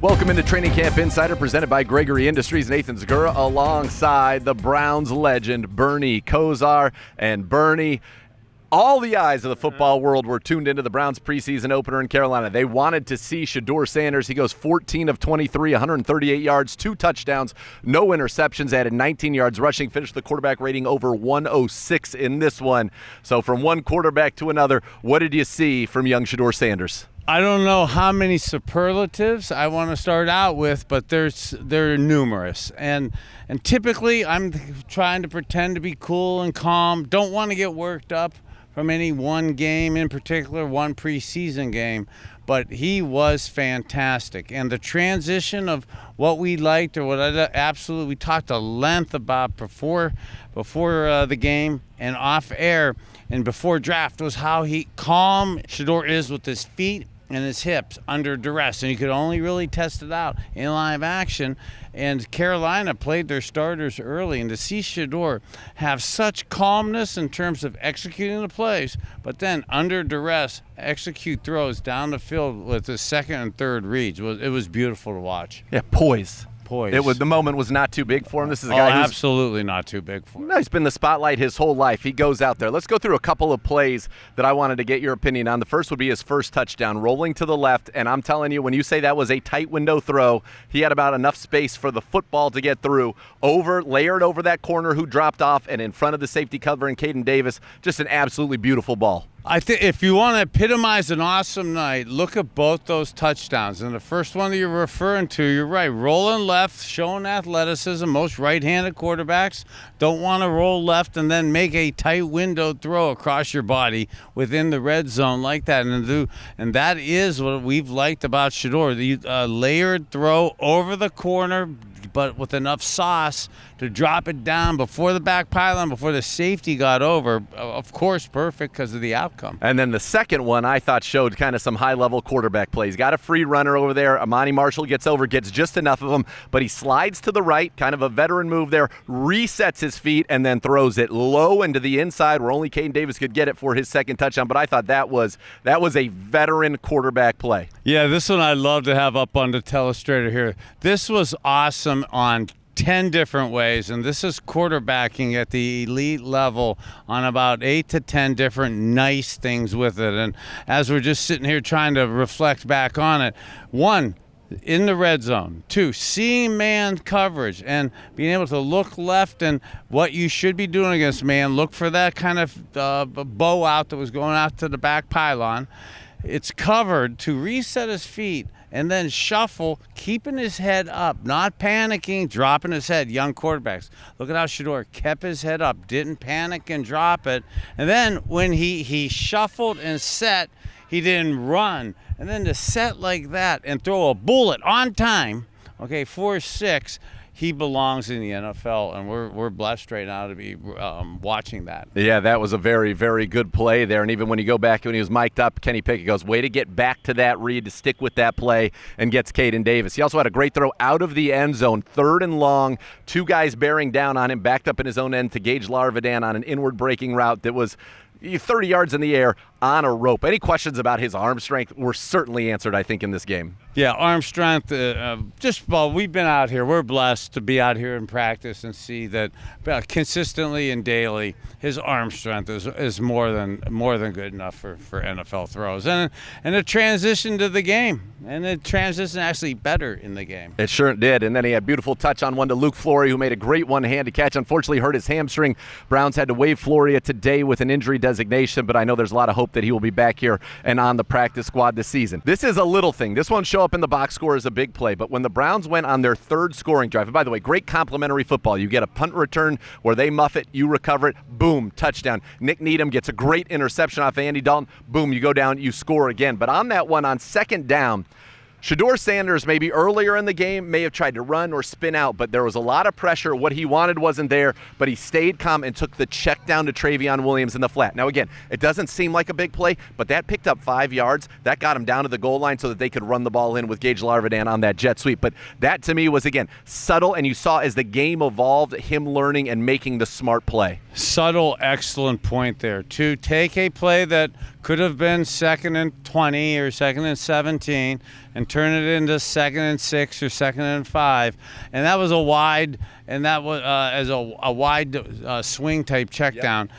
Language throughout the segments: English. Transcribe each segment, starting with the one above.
Welcome into Training Camp Insider presented by Gregory Industries. Nathan Zegura alongside the Browns legend Bernie Kosar. And Bernie, all the eyes of the football world were tuned into the Browns preseason opener in Carolina. They wanted to see Shador Sanders. He goes 14 of 23, 138 yards, 2 touchdowns, no interceptions, added 19 yards rushing, finished the quarterback rating over 106 in this one. So from one quarterback to another, what did you see from young Shador Sanders? I don't know how many superlatives I want to start out with, but they're numerous. And typically I'm trying to pretend to be cool and calm, don't want to get worked up from any one game in particular, one preseason game, but he was fantastic. And the transition of what we liked or what we talked at length about before the game and off air and before draft was how calm Shador is with his feet and his hips under duress, and you could only really test it out in live action. And Carolina played their starters early, and to see Shador have such calmness in terms of executing the plays, but then under duress execute throws down the field with the second and third reads, it was beautiful to watch. Yeah, poise. The moment was not too big for him. This is a guy who's absolutely not too big for him. No, he's been the spotlight his whole life. He goes out there. Let's go through a couple of plays that I wanted to get your opinion on. The first would be his first touchdown, rolling to the left, and I'm telling you, when you say that was a tight window throw, he had about enough space for the football to get through, layered over that corner who dropped off, and in front of the safety cover and Caden Davis. Just an absolutely beautiful ball. I think if you want to epitomize an awesome night, look at both those touchdowns. And the first one that you're referring to, you're right, rolling left, showing athleticism. Most right-handed quarterbacks don't want to roll left and then make a tight window throw across your body within the red zone like that. And that is what we've liked about Shador, the layered throw over the corner, but with enough sauce to drop it down before the back pylon, before the safety got over. Of course, perfect because of the outcome. And then the second one I thought showed kind of some high-level quarterback plays. Got a free runner over there. Amani Marshall gets over, gets just enough of him, but he slides to the right, kind of a veteran move there, resets his feet, and then throws it low into the inside where only Caden Davis could get it for his second touchdown. But I thought that was a veteran quarterback play. Yeah, this one I'd love to have up on the telestrator here. This was awesome on 10 different ways, and this is quarterbacking at the elite level on about 8 to 10 different nice things with it. And as we're just sitting here trying to reflect back on it, 1, in the red zone. 2, seeing man coverage and being able to look left and what you should be doing against man, look for that kind of bow out that was going out to the back pylon. It's covered to reset his feet and then shuffle, keeping his head up, not panicking, dropping his head. Young quarterbacks. Look at how Shador kept his head up, didn't panic and drop it. And then when he shuffled and set, he didn't run. And then to set like that and throw a bullet on time, 4-6, he belongs in the NFL, and we're blessed right now to be watching that. Yeah, that was a very, very good play there. And even when you go back, when he was mic'd up, Kenny Pickett goes, way to get back to that read, to stick with that play, and gets Caden Davis. He also had a great throw out of the end zone, 3rd and long, 2 guys bearing down on him, backed up in his own end to Gage Larvidan on an inward breaking route that was 30 yards in the air on a rope. Any questions about his arm strength were certainly answered, I think, in this game. Yeah, arm strength, we've been out here. We're blessed to be out here in practice and see that consistently and daily his arm strength is more than good enough for NFL throws. And the transition to the game, and the transition actually better in the game. It sure did. And then he had a beautiful touch on one to Luke Flory, who made a great one-handed catch. Unfortunately, hurt his hamstring. Browns had to waive Flory today with an injury designation, but I know there's a lot of hope that he will be back here and on the practice squad this season. This is a little thing. This won't show up in the box score as a big play, but when the Browns went on their 3rd scoring drive, and by the way, great complimentary football. You get a punt return where they muff it, you recover it, boom, touchdown. Nick Needham gets a great interception off Andy Dalton, boom, you go down, you score again. But on that one, on 2nd down, Shador Sanders, maybe earlier in the game, may have tried to run or spin out, but there was a lot of pressure. What he wanted wasn't there, but he stayed calm and took the check down to Travion Williams in the flat. Now, again, it doesn't seem like a big play, but that picked up 5 yards. That got him down to the goal line so that they could run the ball in with Gage Larvidan on that jet sweep. But that, to me, was, again, subtle, and you saw as the game evolved, him learning and making the smart play. Subtle, excellent point there. To take a play that could have been 2nd and 20 or 2nd and 17 and turn it into 2nd and 6 or 2nd and 5, and that was a wide, and that was as a wide swing type check down.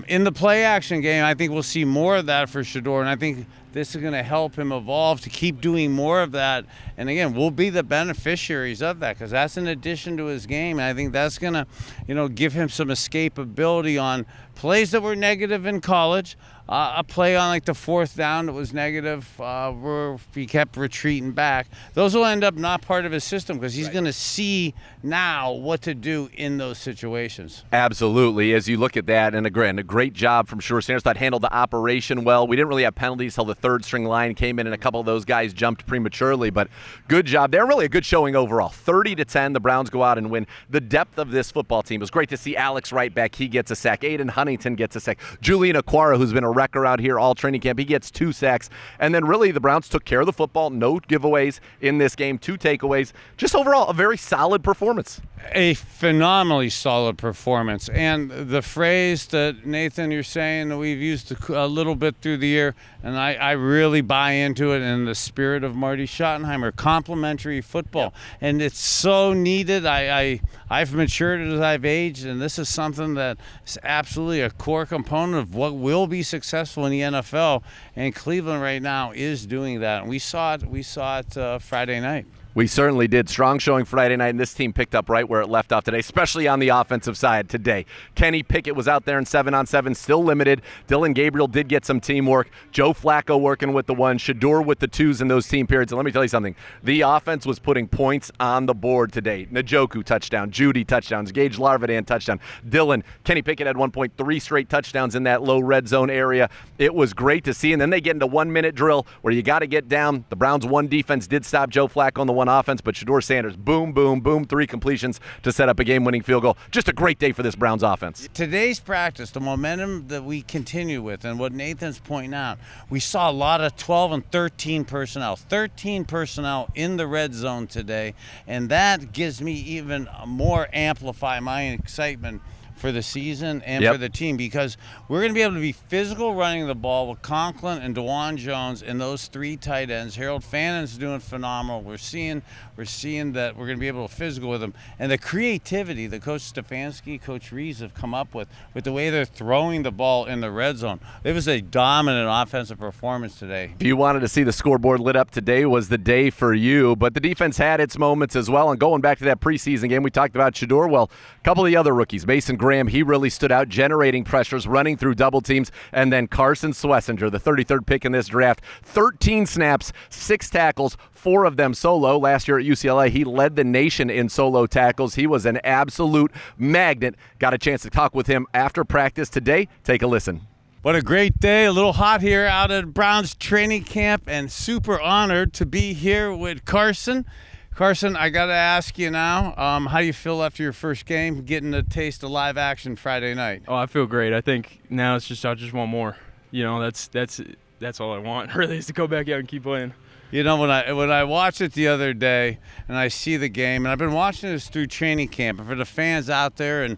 In the play action game, I think we'll see more of that for Shador, and I think this is going to help him evolve to keep doing more of that. And again, we'll be the beneficiaries of that because that's an addition to his game. And I think that's going to, give him some escapability on plays that were negative in college. A play on like the 4th down that was negative where he kept retreating back. Those will end up not part of his system because he's going to see now what to do in those situations. Absolutely. As you look at that, and again, a great job from Shador Sanders. Thought handled the operation well. We didn't really have penalties till the 3rd-string line came in, and a couple of those guys jumped prematurely. But good job there. Really a good showing overall. 30-10, the Browns go out and win. The depth of this football team. It was great to see Alex Wright back. He gets a sack. Aiden Huntington gets a sack. Julian Aquara, who's been a wrecker out here all training camp, he gets 2 sacks. And then really the Browns took care of the football. No giveaways in this game. 2 takeaways. Just overall a very solid performance. A phenomenally solid performance. And the phrase that, Nathan, you're saying that we've used a little bit through the year, and I really buy into it in the spirit of Marty Schottenheimer, complementary football. Yeah. And it's so needed. I've matured as I've aged, and this is something that is absolutely a core component of what will be successful in the NFL. And Cleveland right now is doing that. And we saw it Friday night. We certainly did. Strong showing Friday night, and this team picked up right where it left off today, especially on the offensive side today. Kenny Pickett was out there in 7-on-7, still limited. Dylan Gabriel did get some teamwork. Joe Flacco working with the 1, Shador with the 2s in those team periods. And let me tell you something. The offense was putting points on the board today. Njoku touchdown, Judy touchdowns, Gage Larvidan touchdown. Dylan, Kenny Pickett had 1 point, 3 straight touchdowns in that low red zone area. It was great to see. And then they get into 1-minute drill where you got to get down. The Browns' 1 defense did stop Joe Flacco on the 1 offense, but Shador Sanders, boom, boom, boom, 3 completions to set up a game-winning field goal. Just a great day for this Browns offense. Today's practice, the momentum that we continue with, and what Nathan's pointing out, we saw a lot of 12 and 13 personnel, 13 personnel in the red zone today, and that gives me even more amplify my excitement for the season and for the team, because we're going to be able to be physical running the ball with Conklin and DeJuan Jones and those 3 tight ends. Harold Fannon's doing phenomenal. We're seeing that we're going to be able to physical with them. And the creativity that Coach Stefanski, Coach Reeves have come up with the way they're throwing the ball in the red zone. It was a dominant offensive performance today. If you wanted to see the scoreboard lit up, today was the day for you. But the defense had its moments as well. And going back to that preseason game, we talked about Shador. Well, a couple of the other rookies, Mason Graham, he really stood out, generating pressures, running through double teams. And then Carson Schwesinger, the 33rd pick in this draft, 13 snaps, 6 tackles, 4 of them solo. Last year at UCLA, he led the nation in solo tackles. He was an absolute magnet. Got a chance to talk with him after practice today. Take a listen. What a great day. A little hot here out at Browns training camp, and super honored to be here with Carson. Carson, I got to ask you now, how do you feel after your first game, getting a taste of live action Friday night? Oh, I feel great. I think now it's just I just want more. That's all I want, really, is to go back out and keep playing. You know, when I watched it the other day and I see the game, and I've been watching this through training camp, and for the fans out there and,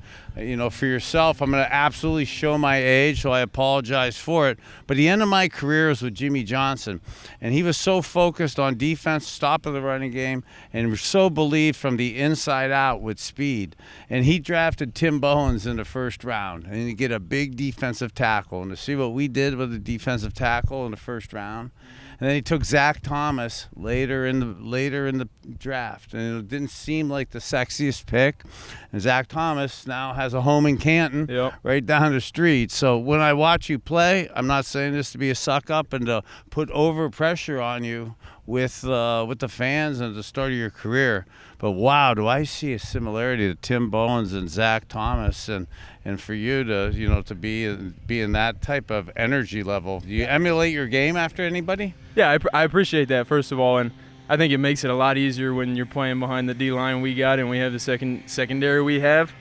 for yourself, I'm going to absolutely show my age, so I apologize for it. But the end of my career was with Jimmy Johnson, and he was so focused on defense, stopping the running game, and so believed from the inside out with speed. And he drafted Tim Bowens in the first round, and you get a big defensive tackle. And to see what we did with the defensive tackle in the first round, and then he took Zach Thomas later in the draft, and it didn't seem like the sexiest pick. And Zach Thomas now has a home in Canton, right down the street. So when I watch you play, I'm not saying this to be a suck up and to put over pressure on you with the fans and at the start of your career. But wow, do I see a similarity to Tim Bowens and Zach Thomas, and for you to to be in that type of energy level. Do you emulate your game after anybody? Yeah, I appreciate that, first of all, and I think it makes it a lot easier when you're playing behind the D-line we got and we have the secondary we have.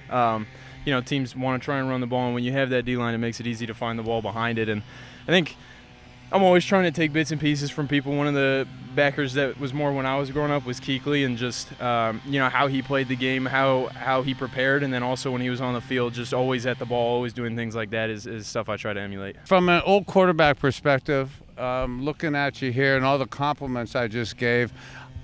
Teams want to try and run the ball, and when you have that D-line, it makes it easy to find the ball behind it. And I think I'm always trying to take bits and pieces from people. One of the backers that was more when I was growing up was Kuechly, and just how he played the game, how he prepared, and then also when he was on the field, just always at the ball, always doing things like that is stuff I try to emulate. From an old quarterback perspective, looking at you here and all the compliments I just gave,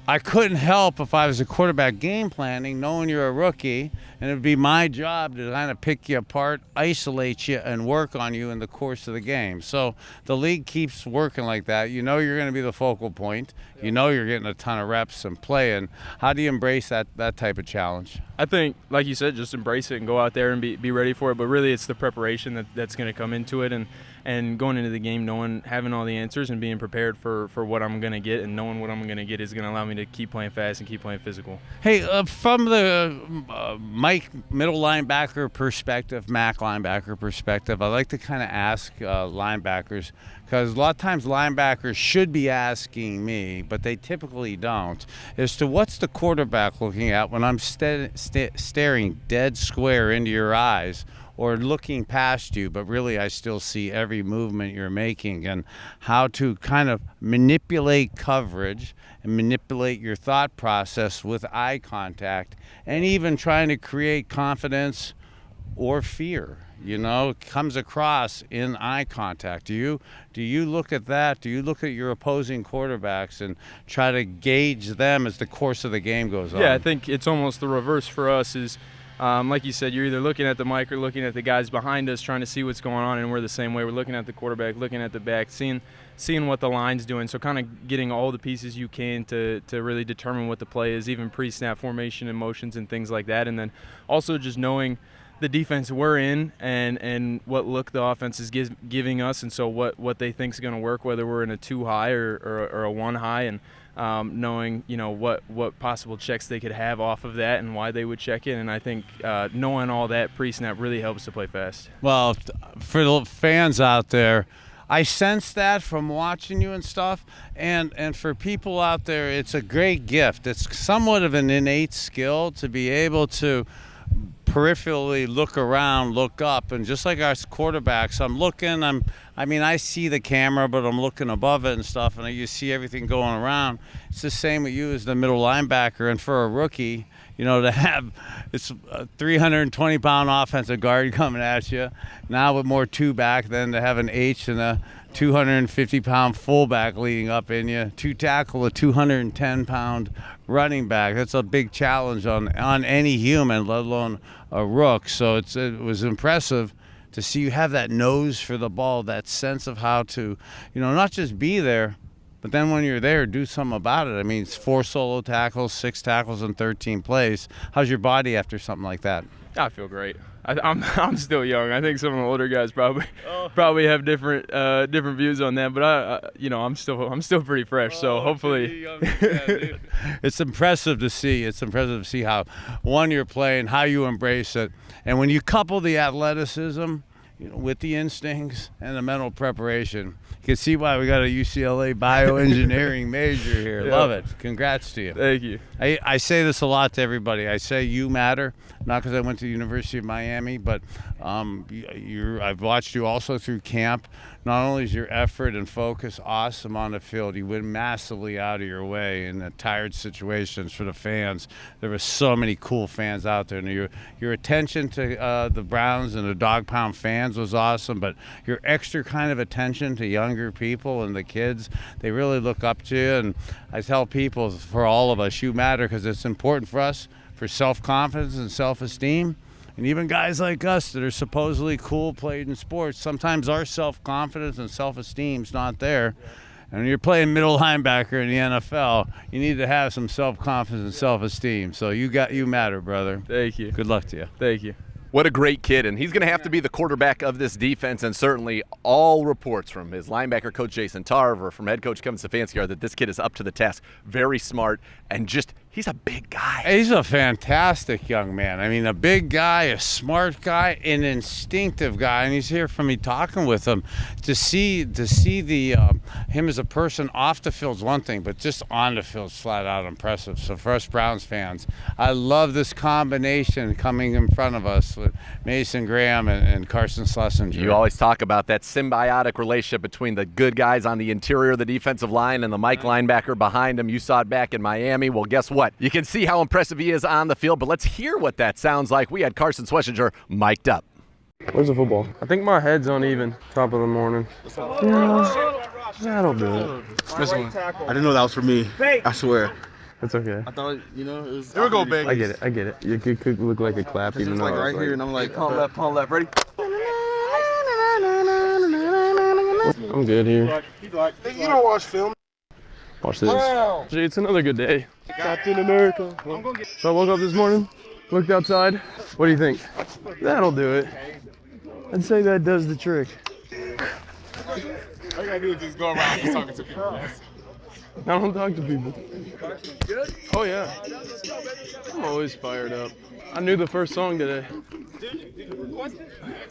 I couldn't help, if I was a quarterback, game planning, knowing you're a rookie, and it would be my job to kind of pick you apart, isolate you, and work on you in the course of the game. So the league keeps working like that. You know you're going to be the focal point. You know you're getting a ton of reps and playing. How do you embrace that type of challenge? I think, like you said, just embrace it and go out there and be ready for it. But really, it's the preparation that's going to come into it, and going into the game having all the answers and being prepared for what I'm going to get, and knowing what I'm going to get is going to allow me to keep playing fast and keep playing physical. Hey, from the Mike middle linebacker perspective, Mac linebacker perspective, I like to kind of ask linebackers, because a lot of times linebackers should be asking me, but they typically don't, as to what's the quarterback looking at when I'm staring dead square into your eyes, or looking past you, but really I still see every movement you're making, and how to kind of manipulate coverage and manipulate your thought process with eye contact, and even trying to create confidence or fear, comes across in eye contact. Do you look at that? Do you look at your opposing quarterbacks and try to gauge them as the course of the game goes on? Yeah, I think it's almost the reverse for us is, like you said, you're either looking at the mic or looking at the guys behind us trying to see what's going on, and we're the same way. We're looking at the quarterback, looking at the back, seeing what the line's doing, so kind of getting all the pieces you can to really determine what the play is, even pre-snap formation and motions and things like that. And then also just knowing the defense we're in and what look the offense is giving us, and so what they think is going to work, whether we're in a 2 high or a 1 high, and knowing what possible checks they could have off of that and why they would check it. And I think knowing all that pre-snap really helps to play fast. Well, for the fans out there, I sense that from watching you and stuff, and for people out there, it's a great gift. It's somewhat of an innate skill to be able to peripherally look around, look up, and just like our quarterbacks, I'm looking, I see the camera, but I'm looking above it and stuff, and you see everything going around. It's the same with you as the middle linebacker, and for a rookie, to have it's a 320-pound offensive guard coming at you, now with more 2 back, than to have an H and a 250-pound fullback leading up in you, to tackle a 210-pound running back. That's a big challenge on any human, let alone a rook. So it was impressive to see you have that nose for the ball, that sense of how to, not just be there, but then when you're there, do something about it. I mean, it's 4 solo tackles, 6 tackles in 13 plays. How's your body after something like that? I feel great. I'm still young. I think some of the older guys probably have different views on that, but I'm still pretty fresh. So hopefully, it's impressive to see. It's impressive to see how you're playing, how you embrace it, and when you couple the athleticism, with the instincts and the mental preparation, you can see why we got a UCLA bioengineering major here. Yeah. Love it. Congrats to you. Thank you. I say this a lot to everybody. I say you matter, not because I went to the University of Miami, but I've watched you also through camp. Not only is your effort and focus awesome on the field, you went massively out of your way in the tired situations for the fans. There were so many cool fans out there. And your attention to the Browns and the Dog Pound fans was awesome, but your extra kind of attention to younger people and the kids, they really look up to you. And I tell people, for all of us, you matter, because it's important for us, for self-confidence and self-esteem. And even guys like us that are supposedly cool, played in sports, sometimes our self-confidence and self-esteem's not there. And when you're playing middle linebacker in the NFL, you need to have some self-confidence and self-esteem. So you matter, brother. Thank you. Good luck to you. Thank you. What a great kid, and he's going to have to be the quarterback of this defense, and certainly all reports from his linebacker coach Jason Tarver, from head coach Kevin Stefanski, are that this kid is up to the task, very smart, and just he's a big guy. He's a fantastic young man. I mean, a big guy, a smart guy, an instinctive guy, and he's here for me talking with him. To see the him as a person off the field's one thing, but just on the field's flat out impressive. So for us Browns fans, I love this combination coming in front of us with Mason Graham and Carson Schwesinger. You always talk about that symbiotic relationship between the good guys on the interior of the defensive line and the Mike linebacker behind him. You saw it back in Miami. Well, guess what? You can see how impressive he is on the field, but let's hear what that sounds like. We had Carson Schwesinger mic'd up. Where's the football? I think my head's uneven. Top of the morning. Yeah. That'll do it. Listen, I didn't know that was for me. I swear. It's okay. I thought, it was. Here we go, big. I get it. You could look like a clap, even It's though like it's right here, and I'm like, Palm left, ready? I'm good here. You don't watch film. Watch this. Gee, it's another good day. Captain America. So I woke up this morning, looked outside. What do you think? That'll do it. I'd say that does the trick. All you gotta do is just go around and talking to people. I don't talk to people. Oh yeah. I'm always fired up. I knew the first song today.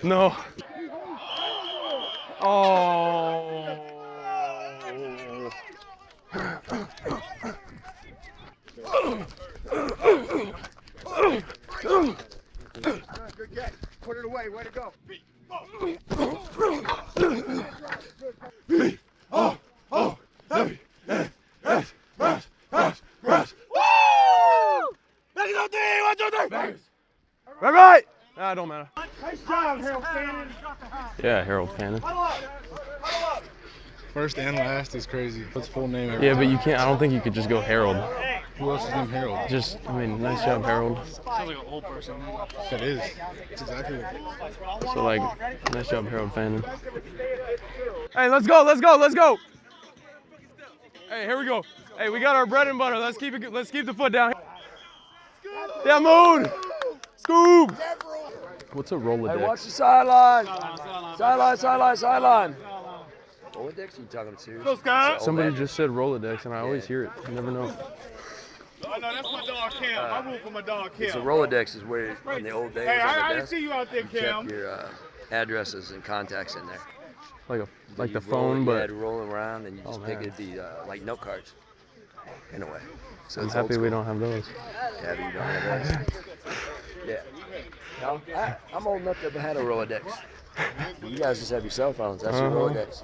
No. Oh. Good catch. Put it away. Way to go. Right. Nah, don't matter. Nice job, Harold Cannon. Yeah, Harold Cannon. first and last is crazy. What's full name? Yeah, but you can't. I don't think you could just go Harold. Who else is named Harold? Just, I mean, nice job, Harold. Sounds like an old person. That is. It's exactly what So, like, nice job, Harold Fannin. Hey, let's go, let's go, let's go. Hey, here we go. Hey, we got our bread and butter. Let's keep it. Let's keep the foot down. Yeah, moon. Scoop. What's a Rolodex? Hey, watch the sideline. Sideline. Rolodex, you talking serious? Go, Scott. Somebody just said Rolodex, and I always hear it. You never know. Oh, no, that's my dog, Cam. I root for my dog, Cam. So Rolodex is where in the old days Hey, on the I didn't desk, see you out there, you Cam. kept your addresses and contacts in there. Like You the roll it, phone, you but had to roll them around, and you just pick man. it'd be like note cards, in a way. So I'm it's old happy we school. don't have those. Yeah, but you don't have those. Yeah. No, I'm old enough to have had a Rolodex. You guys just have your cell phones. That's your Rolodex.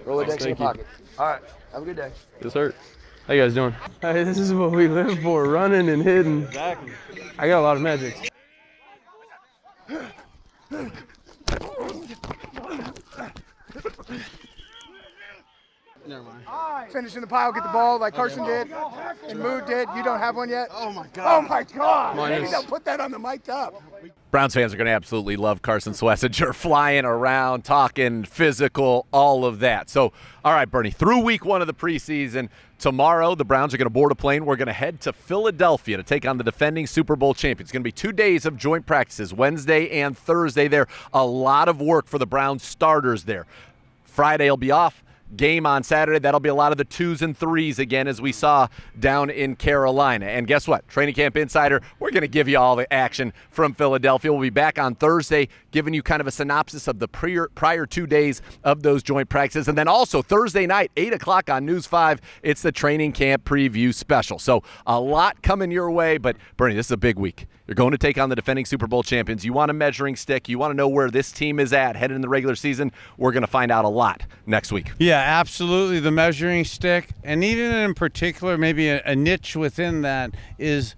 Rolodex in your Thank you. pocket. All right. Have a good day. This hurt. How you guys doing? Hey, this is what we live for, running and hitting. Exactly. I got a lot of magic. Finish in the pile, get the ball like Carson did and Mood did. You don't have one yet? Oh my God. Oh my God. Maybe they'll put that on the mic up. Browns fans are going to absolutely love Carson Schwesinger flying around, talking physical, all of that. So, all right, Bernie, through week one of the preseason, tomorrow the Browns are going to board a plane. We're going to head to Philadelphia to take on the defending Super Bowl champions. It's going to be 2 days of joint practices, Wednesday and Thursday there. A lot of work for the Browns starters there. Friday will be off. Game on Saturday, that'll be a lot of the 2s and 3s again, as we saw down in Carolina. And guess what? Training Camp Insider, we're going to give you all the action from Philadelphia. We'll be back on Thursday giving you kind of a synopsis of the prior 2 days of those joint practices. And then also Thursday night, 8 o'clock on News 5, it's the Training Camp Preview Special. So a lot coming your way, but Bernie, this is a big week. You're going to take on the defending Super Bowl champions. You want a measuring stick. You want to know where this team is at headed in the regular season. We're going to find out a lot next week. Yeah, absolutely. The measuring stick, and even in particular, maybe a niche within that is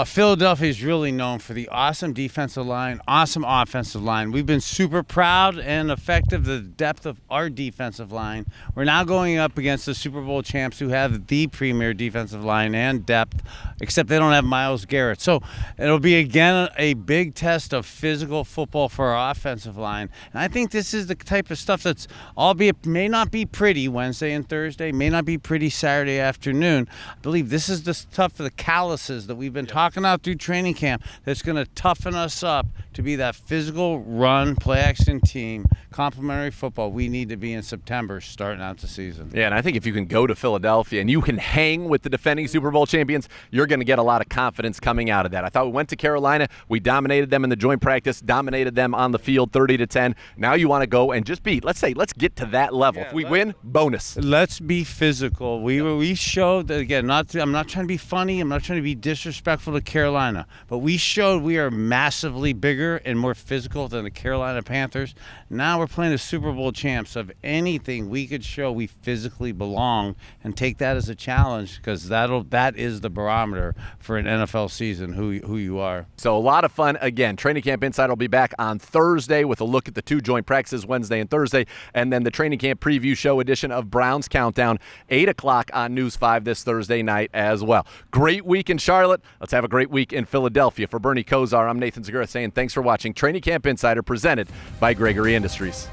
Philadelphia is really known for the awesome defensive line, awesome offensive line. We've been super proud and effective the depth of our defensive line. We're now going up against the Super Bowl champs who have the premier defensive line and depth, except they don't have Myles Garrett. So it'll be, again, a big test of physical football for our offensive line. And I think this is the type of stuff that's, albeit may not be pretty Wednesday and Thursday, may not be pretty Saturday afternoon. I believe this is the stuff for the calluses that we've been talking out through training camp that's going to toughen us up to be that physical run, play action team, complementary football we need to be in September starting out the season. Yeah, and I think if you can go to Philadelphia and you can hang with the defending Super Bowl champions, you're going to get a lot of confidence coming out of that. I thought we went to Carolina, we dominated them in the joint practice, dominated them on the field 30-10. Now you want to go and just beat, let's get to that level. If we win, bonus. Let's be physical. We showed that, again, I'm not trying to be funny, I'm not trying to be disrespectful respectful to Carolina, but we showed we are massively bigger and more physical than the Carolina Panthers. Now we're playing the Super Bowl champs. Of anything, we could show we physically belong and take that as a challenge, because that is the barometer for an NFL season, who you are. So a lot of fun. Again, Training Camp Insider will be back on Thursday with a look at the 2 joint practices, Wednesday and Thursday, and then the Training Camp Preview Show edition of Browns Countdown, 8 o'clock on News 5 this Thursday night as well. Great week in Charlotte. Let's have a great week in Philadelphia. For Bernie Kosar, I'm Nathan Zegura saying thanks for watching Training Camp Insider, presented by Gregory Industries.